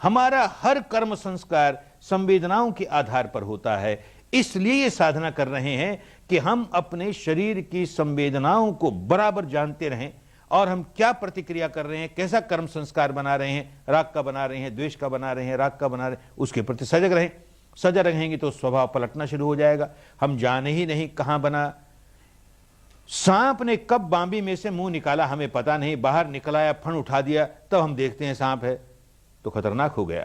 हमारा हर कर्म संस्कार संवेदनाओं के आधार पर होता है। इसलिए ये साधना कर रहे हैं कि हम अपने शरीर की संवेदनाओं को बराबर जानते रहें और हम क्या प्रतिक्रिया कर रहे हैं, कैसा कर्म संस्कार बना रहे हैं, राग का बना रहे हैं, द्वेष का बना रहे हैं, राग का बना रहे हैं, उसके प्रति सजग रहें। सजग रहेंगे तो स्वभाव पलटना शुरू हो जाएगा। हम जाने ही नहीं कहां बना, सांप ने कब बांबी में से मुंह निकाला हमें पता नहीं, बाहर निकलाया, फण उठा दिया, तब हम देखते हैं सांप है, तो खतरनाक हो गया।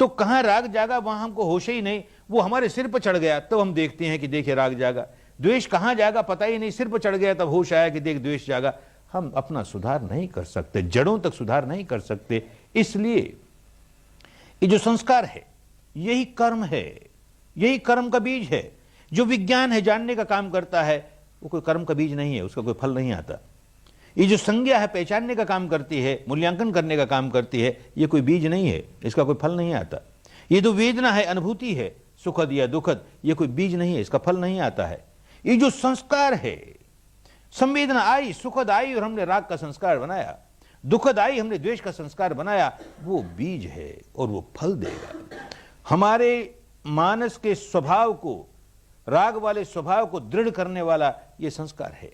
तो कहां राग जागा वहां हमको होश ही नहीं, वो हमारे सिर पर चढ़ गया, तब हम देखते हैं कि देखिए राग जागा। द्वेष कहां जागा पता ही नहीं, सिर पर चढ़ गया, तब होश आया कि देख द्वेष जागा। हम अपना सुधार नहीं कर सकते, जड़ों तक सुधार नहीं कर सकते। इसलिए ये जो संस्कार है यही कर्म है, यही कर्म का बीज है। जो विज्ञान है, जानने का काम करता है, वो कोई कर्म का बीज नहीं है, उसका कोई फल नहीं आता। ये जो संज्ञा है, पहचानने का काम करती है, मूल्यांकन करने का काम करती है, ये कोई बीज नहीं है, इसका कोई फल नहीं आता। ये जो वेदना है, अनुभूति है, सुखद या दुखद, ये कोई बीज नहीं है, इसका फल नहीं आता है। ये जो संस्कार है, संवेदना आई, सुखद आई और हमने राग का संस्कार बनाया, दुखद आई हमने द्वेष का संस्कार बनाया, वो बीज है और वो फल देगा। हमारे मानस के स्वभाव को, राग वाले स्वभाव को दृढ़ करने वाला ये संस्कार है,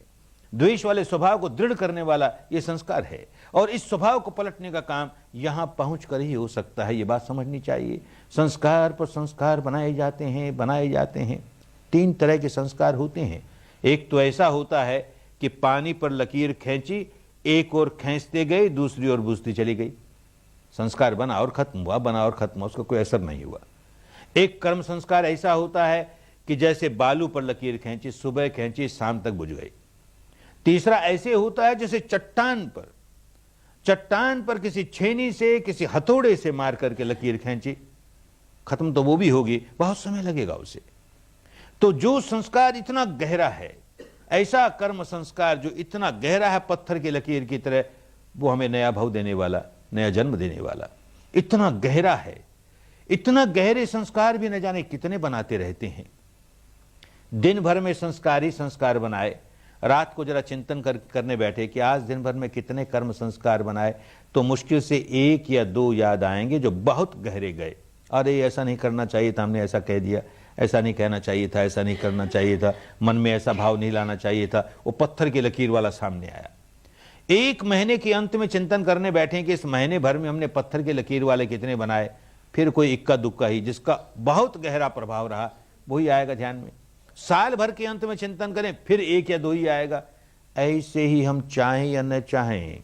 द्वेष वाले स्वभाव को दृढ़ करने वाला ये संस्कार है। और इस स्वभाव को पलटने का काम यहां पहुंच कर ही हो सकता है, ये बात समझनी चाहिए। संस्कार पर संस्कार बनाए जाते हैं। 3 तरह के संस्कार होते हैं। एक तो ऐसा होता है कि पानी पर लकीर खींची, एक और खींचते गए, दूसरी ओर बुझती चली गई, संस्कार बना और खत्म हुआ, बना और खत्म हुआ, उसका कोई असर नहीं हुआ। एक कर्म संस्कार ऐसा होता है कि जैसे बालू पर लकीर खींची, सुबह खींची, शाम तक बुझ गई। तीसरा ऐसे होता है जैसे चट्टान पर किसी छेनी से, किसी हथौड़े से मार करके लकीर खींची, खत्म तो वो भी होगी, बहुत समय लगेगा उसे। तो जो संस्कार इतना गहरा है, ऐसा कर्म संस्कार जो इतना गहरा है पत्थर की लकीर की तरह, वो हमें नया भाव देने वाला, नया जन्म देने वाला, इतना गहरा है। इतना गहरे संस्कार भी न जाने कितने बनाते रहते हैं। दिन भर में संस्कार ही संस्कार बनाए, रात को जरा चिंतन करने बैठे कि आज दिन भर में कितने कर्म संस्कार बनाए, तो मुश्किल से 1 या 2 याद आएंगे जो बहुत गहरे गए। अरे ऐसा नहीं करना चाहिए था, हमने ऐसा कह दिया, ऐसा नहीं कहना चाहिए था, ऐसा नहीं करना चाहिए था, मन में ऐसा भाव नहीं लाना चाहिए था, वो पत्थर की लकीर वाला सामने आया। 1 महीने के अंत में चिंतन करने बैठे कि इस महीने भर में हमने पत्थर की लकीर वाले कितने बनाए, फिर कोई इक्का दुक्का ही जिसका बहुत गहरा प्रभाव रहा वही आएगा ध्यान में। साल भर के अंत में चिंतन करें, फिर 1 या 2 ही आएगा। ऐसे ही हम चाहें या न चाहें,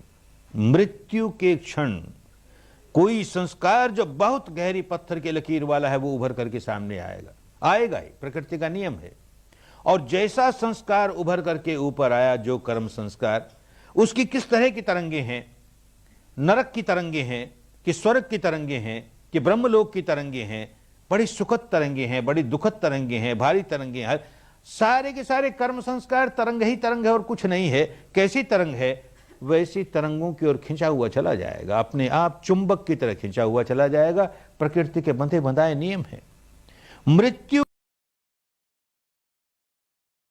मृत्यु के क्षण कोई संस्कार जो बहुत गहरी पत्थर की लकीर वाला है वो उभर करके सामने आएगा ही, प्रकृति का नियम है। और जैसा संस्कार उभर करके ऊपर आया, जो कर्म संस्कार, उसकी किस तरह की तरंगे हैं, नरक की तरंगे हैं कि स्वर्ग की तरंगे हैं कि ब्रह्मलोक की तरंगे हैं, बड़ी सुखद तरंगे हैं, बड़ी दुखद तरंगे हैं, भारी तरंगे हैं, सारे के सारे कर्म संस्कार तरंग ही तरंग है और कुछ नहीं है। कैसी तरंग है, वैसी तरंगों की ओर खिंचा हुआ चला जाएगा, अपने आप चुंबक की तरह खिंचा हुआ चला जाएगा। प्रकृति के बंधे बंधाए नियम है। मृत्यु